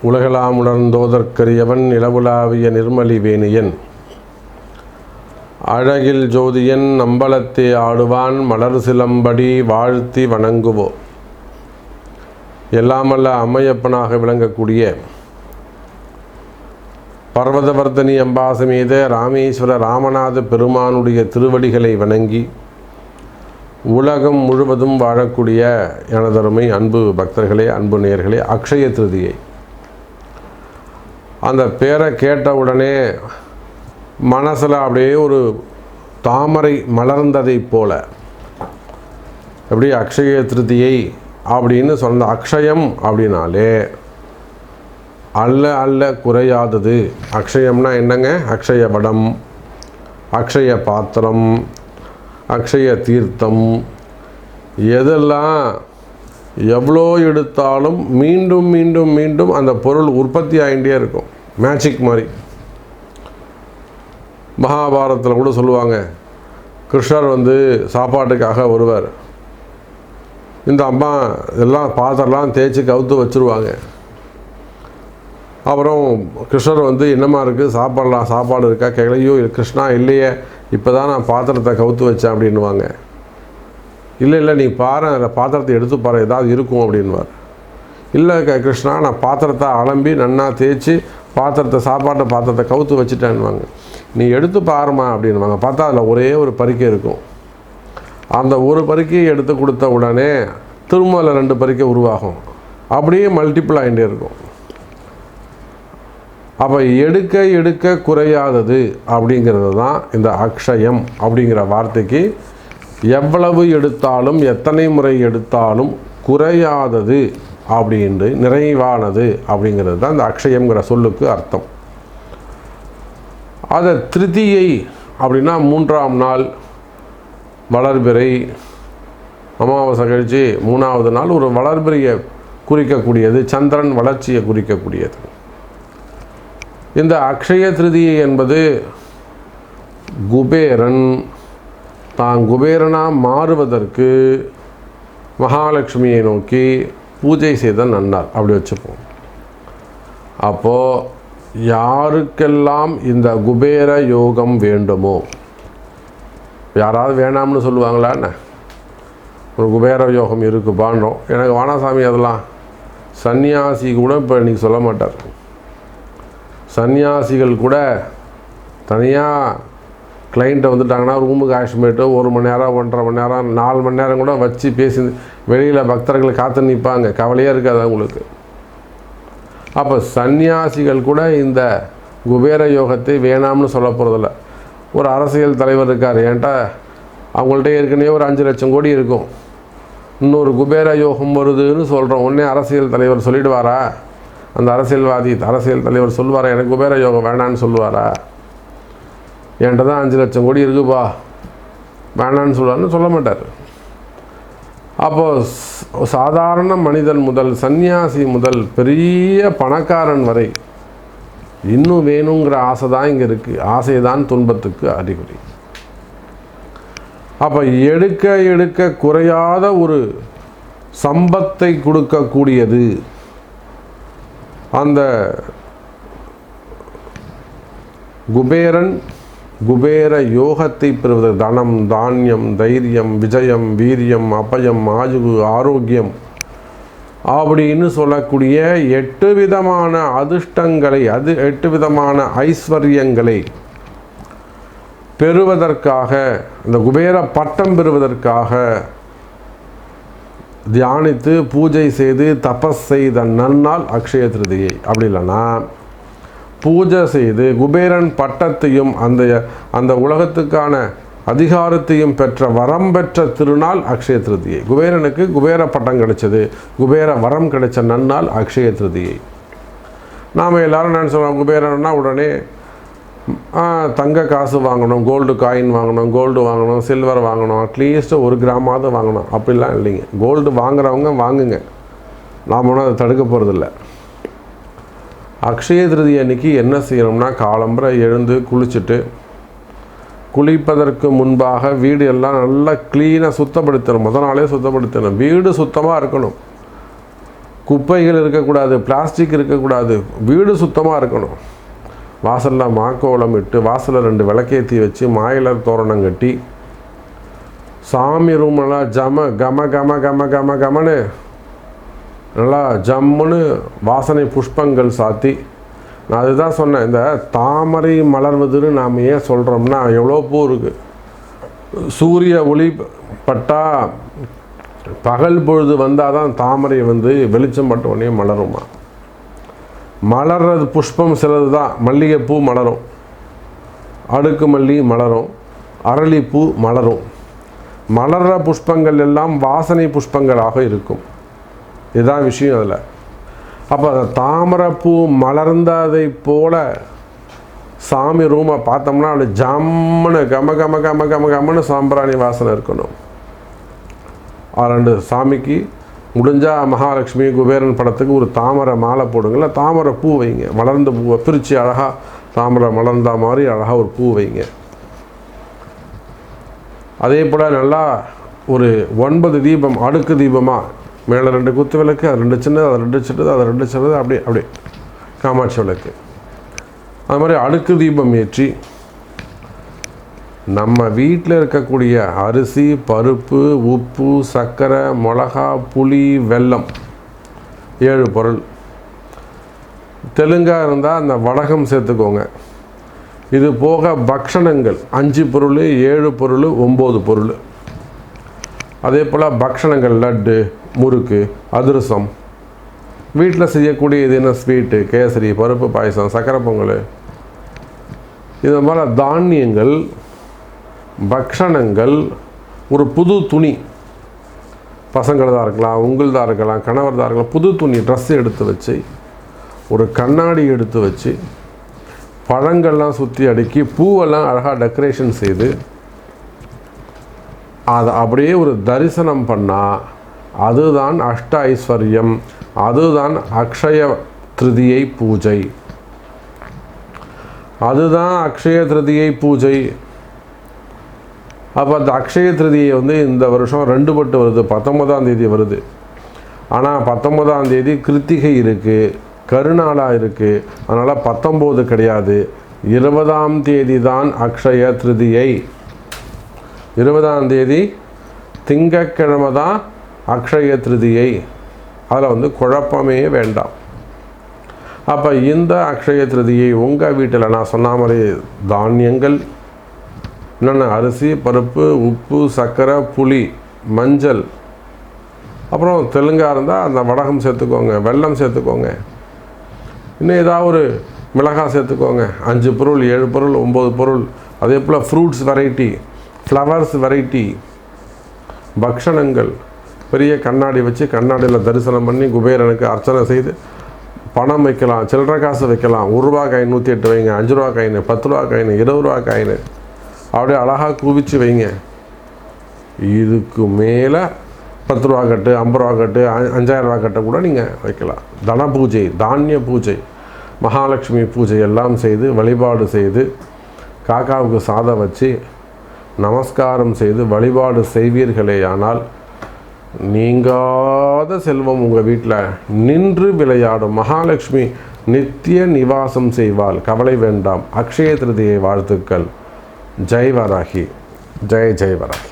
உலகெலாம் உணர்ந்தோதற்கரியவன் நிலவுலாவிய நிர்மலி வேணியன் அழகில் ஜோதியன் அம்பலத்தே ஆடுவான் மலர் சிலம்படி வாழ்த்தி வணங்குவோ. எல்லாமல்ல அம்மையப்பனாக விளங்கக்கூடிய பர்வதவர்தனி அம்பாசமேத ராமேஸ்வர ராமநாத பெருமானுடைய திருவடிகளை வணங்கி உலகம் முழுவதும் வாழக்கூடிய எனதருமை அன்பு பக்தர்களே, அன்பு நேயர்களே, அக்ஷய திருதியை அந்த பேரை கேட்டவுடனே மனசில் அப்படியே ஒரு தாமரை மலர்ந்ததை போல, எப்படி அக்ஷய திருதியை அப்படின்னு சொன்ன அக்ஷயம் அப்படின்னாலே அல்ல அல்ல குறையாதது. அக்ஷயம்னா என்னங்க? அக்ஷய வடம், அக்ஷய பாத்திரம், அக்ஷய தீர்த்தம், எதெல்லாம் எவ்வளோ எடுத்தாலும் மீண்டும் மீண்டும் மீண்டும் அந்த பொருள் உற்பத்தி ஆகிட்டே இருக்கும். மேஜிக் மாதிரி. மகாபாரதத்தில் கூட சொல்லுவாங்க, கிருஷ்ணர் சாப்பாட்டுக்காக வருவார். இந்த அம்மா எல்லாம் பாத்திரம்லாம் தேய்ச்சி கவுத்து வச்சுருவாங்க. அப்புறம் கிருஷ்ணர் என்னம்மா இருக்குது, சாப்பாடு இருக்கா கேட்கல. ஐயோ கிருஷ்ணா இல்லையே, இப்போ தான் நான் பாத்திரத்தை கவுத்து வச்சேன் அப்படின்வாங்க. இல்லை நீ பாரு, அதில் பாத்திரத்தை எடுத்து பாரு, ஏதாவது இருக்கும் அப்படின்வார். இல்லை கிருஷ்ணா, நான் பாத்திரத்தை அலம்பி நன்னா தேய்ச்சி சாப்பாட்டு பாத்திரத்தை கவுத்து வச்சுட்டேன்னுவாங்க. நீ எடுத்து பாருமா அப்படின்வாங்க. பார்த்தா அதில் ஒரே ஒரு பறிக்கை இருக்கும். அந்த ஒரு பறிக்கையை எடுத்து கொடுத்த உடனே திரும்ப அதில் 2 பறிக்கை உருவாகும். அப்படியே மல்டிபிள் ஆகிட்டே இருக்கும். அப்போ எடுக்க எடுக்க குறையாதது அப்படிங்கிறது தான் இந்த அக்ஷயம் அப்படிங்கிற வார்த்தைக்கு. எவ்வளவு எடுத்தாலும் எத்தனை முறை எடுத்தாலும் குறையாதது அப்படின்ட்டு நிறைவானது அப்படிங்கிறது தான் இந்த அக்ஷயங்கிற சொல்லுக்கு அர்த்தம். அதை திருதியை அப்படின்னா 3ஆம் நாள் வளர்பிறை, அமாவாசை கழித்து 3ஆவது நாள் ஒரு வளர்பிறையை குறிக்கக்கூடியது, சந்திரன் வளர்ச்சியை குறிக்கக்கூடியது. இந்த அக்ஷய திருதியை என்பது குபேரன் தான் குபேரனாக மாறுவதற்கு மகாலட்சுமியை நோக்கி பூஜை செய்த நன்னாள் அப்படி வச்சுப்போம். அப்போது யாருக்கெல்லாம் இந்த குபேர யோகம் வேண்டுமோ, யாராவது வேணாம்னு சொல்லுவாங்களா என்ன? ஒரு குபேர யோகம் இருக்குப்பான்றோம், எனக்கு வானாசாமி அதெல்லாம். சன்னியாசி கூட இப்போ இன்றைக்கி சொல்ல மாட்டார். சன்னியாசிகள் கூட தனியாக கிளைண்ட்டை வந்துட்டாங்கன்னா ரூமுக்கு ஆஷ்மேட்டு 1 மணி நேரம் 1.5 மணி நேரம் 4 மணி நேரம் கூட வச்சு பேசி வெளியில் பக்தர்கள் காத்து நிற்பாங்க. கவலையாக இருக்காது அவங்களுக்கு. அப்போ சன்னியாசிகள் கூட இந்த குபேர யோகத்தை வேணாம்னு சொல்ல போகிறதில்ல. ஒரு அரசியல் தலைவர் இருக்கார், என்கிட்ட அவங்கள்ட்ட ஏற்கனவே ஒரு 5 லட்சம் கோடி இருக்கும், இன்னொரு குபேர யோகம் வருதுன்னு சொல்கிறோம். உடனே அரசியல் தலைவர் சொல்லிடுவாரா? அந்த அரசியல் தலைவர் சொல்லுவாரா எனக்கு குபேர யோகம் வேணான்னு சொல்லுவாரா? என்கிட்ட தான் 5 லட்சம் கோடி இருக்குப்பா வேணான்னு சொல்லுவாருன்னு சொல்ல மாட்டார். அப்போது சாதாரண மனிதன் முதல் சன்னியாசி முதல் பெரிய பணக்காரன் வரை இன்னும் வேணுங்கிற ஆசை தான் இங்கே இருக்குது. ஆசை தான் துன்பத்துக்கு அறிகுறி. அப்போ எடுக்க எடுக்க குறையாத ஒரு சம்பத்தை கொடுக்கக்கூடியது அந்த குபேரன். குபேர யோகத்தை பெறுவதற்கு தனம், தானியம், தைரியம், விஜயம், வீரியம், அபயம், ஆயுகு, ஆரோக்கியம் அப்படின்னு சொல்லக்கூடிய 8 விதமான அதிர்ஷ்டங்களை, 8 விதமான ஐஸ்வர்யங்களை பெறுவதற்காக, இந்த குபேர பட்டம் பெறுவதற்காக தியானித்து பூஜை செய்து தபஸ் செய்த நன்னாள் அக்ஷய திருதியை. அப்படி இல்லைன்னா பூஜை செய்து குபேரன் பட்டத்தையும் அந்த உலகத்துக்கான அதிகாரத்தையும் பெற்ற வரம் பெற்ற திருநாள் அக்ஷய திருதியை. குபேரனுக்கு குபேர பட்டம் கிடைச்சது, குபேர வரம் கிடைச்ச நன்னாள் அக்ஷய திருதியை. நாம் எல்லோரும் என்ன சொல்கிறோம், குபேரன்னா உடனே தங்க காசு வாங்கணும், கோல்டு காயின் வாங்கணும், கோல்டு வாங்கணும், சில்வர் வாங்கணும், அட்லீஸ்ட் 1 கிராமாவது வாங்கணும். அப்படிலாம் இல்லைங்க. கோல்டு வாங்குறவங்க வாங்குங்க, நாம் ஒன்றும் அதை தடுக்க போகிறதில்ல. அக்ஷய திருதி அன்னைக்கு என்ன செய்யணும்னா, காலம்பரை எழுந்து குளிச்சுட்டு, குளிப்பதற்கு முன்பாக வீடு எல்லாம் நல்லா க்ளீனாக சுத்தப்படுத்தணும். முதல் நாளே சுத்தப்படுத்தணும். வீடு சுத்தமாக இருக்கணும். குப்பைகள் இருக்கக்கூடாது, பிளாஸ்டிக் இருக்கக்கூடாது, வீடு சுத்தமாக இருக்கணும். வாசலில் மாக்கோலம் இட்டு வாசலில் 2 விளக்கேற்றி வச்சு மாயிலர் தோரணம் கட்டி சாமி ரூமெல்லாம் கமன்னு நல்லா ஜம்முன்னு வாசனை புஷ்பங்கள் சாத்தி. நான் அதுதான் சொன்னேன், இந்த தாமரை மலர்வதுன்னு நாம் ஏன் சொல்கிறோம்னா, எவ்வளோ பூ இருக்குது. சூரிய ஒளி பட்டா பகல் பொழுது வந்தால் தான் தாமரை வெளிச்சம் பட்ட உடனே மலருமா. மலர்றது புஷ்பம் சிலது தான். மல்லிகைப்பூ மலரும், அடுக்கு மல்லி மலரும், அரளிப்பூ மலரும். மலர்ற புஷ்பங்கள் எல்லாம் வாசனை புஷ்பங்களாக இருக்கும். இதுதான் விஷயம் அதில். அப்போ அந்த தாமரைப்பூ மலர்ந்ததை போல சாமி ரூமை பார்த்தோம்னா அப்படி ஜம்முன்னு கமன்னு சாம்பிராணி வாசனை இருக்கணும். 2 சாமிக்கு முடிஞ்சால் மகாலட்சுமி குபேரன் படத்துக்கு ஒரு தாமரை மாலை போடுங்கள, தாமரை பூ வைங்க. மலர்ந்த பூவை பிரித்து அழகாக தாமரை மலர்ந்த மாதிரி அழகாக ஒரு பூ வைங்க. அதே போல் நல்லா ஒரு 9 தீபம் அடுக்கு தீபமாக, மேலே 2 குத்து விளக்கு, அது 2 சின்னது, அது 2 சின்னது, அது 2 சின்னது, அப்படியே காமாட்சி விளக்கு. அது மாதிரி அடுக்கு தீபம் ஏற்றி நம்ம வீட்டில் இருக்கக்கூடிய அரிசி, பருப்பு, உப்பு, சர்க்கரை, மிளகா, புளி, வெல்லம் 7 பொருள். தெலுங்காக இருந்தால் அந்த வடகம் சேர்த்துக்கோங்க. இது போக பக்ஷணங்கள் 5 பொருள், 7 பொருள், 9 பொருள். அதே போல் பக்ஷணங்கள் லட்டு, முறுக்கு, அதிரசம், வீட்டில் செய்யக்கூடிய இது என்ன ஸ்வீட்டு, கேசரி, பருப்பு பாயசம், சக்கரை பொங்கல், இது மாதிரி தானியங்கள், பக்ஷணங்கள், ஒரு புது துணி, பசங்களதாக இருக்கலாம், உங்களதாக இருக்கலாம், கணவர்தாக இருக்கலாம், புது துணி ட்ரெஸ்ஸு எடுத்து வச்சு, ஒரு கண்ணாடி எடுத்து வச்சு, பழங்கள்லாம் சுற்றி அடுக்கி, பூவெல்லாம் அழகாக டெக்கரேஷன் செய்து அதை அப்படியே ஒரு தரிசனம் பண்ணால் அதுதான் அஷ்ட ஐஸ்வர்யம், அதுதான் அக்ஷய திருதியை பூஜை. அதுதான் அக்ஷய திருதியை பூஜை. அப்போ அந்த அக்ஷய திருதியை இந்த வருஷம் 2 பட்டு வருது, 19ஆம் தேதி வருது. ஆனால் 19ஆம் தேதி கிருத்திகை இருக்குது, கருநாளாக இருக்குது. அதனால் 19 கிடையாது, 20ஆம் தேதி தான் அக்ஷய திருதியை. 20ஆம் தேதி திங்கட்கிழமை தான் அக்ஷய திருதியை. அதில் குழப்பமே வேண்டாம். அப்போ இந்த அக்ஷய திருதியை உங்கள் வீட்டில் நான் சொன்ன மாதிரி தானியங்கள் என்னென்ன, அரிசி, பருப்பு, உப்பு, சர்க்கரை, புளி, மஞ்சள், அப்புறம் தெலுங்காக இருந்தால் அந்த வடகம் சேர்த்துக்கோங்க, வெல்லம் சேர்த்துக்கோங்க, இன்னும் ஏதாவது ஒரு மிளகாய் சேர்த்துக்கோங்க. 5 பொருள், 7 பொருள், 9 பொருள். அதே போல் ஃப்ரூட்ஸ் வெரைட்டி, ஃப்ளவர்ஸ் வெரைட்டி, பக்ஷணங்கள், பெரிய கண்ணாடி வச்சு கண்ணாடியில் தரிசனம் பண்ணி குபேரனுக்கு அர்ச்சனை செய்து பணம் வைக்கலாம், சில்லறை காசு வைக்கலாம். 1 ரூபா காயின் 108 வைங்க, 5 ரூபா காயின், 10 ரூபா காயின், 20 ரூபா காயின், அப்படியே அழகாக குவிச்சு வைங்க. இதுக்கு மேலே 10 ரூபா கட்டு, 50 ரூபா கட்டு, 5000 ரூபா கட்டை கூட நீங்கள் வைக்கலாம். தன பூஜை, தானிய பூஜை, மகாலட்சுமி பூஜை எல்லாம் செய்து வழிபாடு செய்து காக்காவுக்கு சாதம் வச்சு நமஸ்காரம் செய்து வழிபாடு செய்வீர்களேயானால் நீங்காத செல்வம் உங்கள் வீட்டில் நின்று விளையாடும். மகாலட்சுமி நித்திய நிவாசம் செய்வாள், கவலை வேண்டாம். அக்ஷய திருதியை வாழ்த்துக்கள். ஜெய் வராகி, ஜெய் ஜெய் வராகி.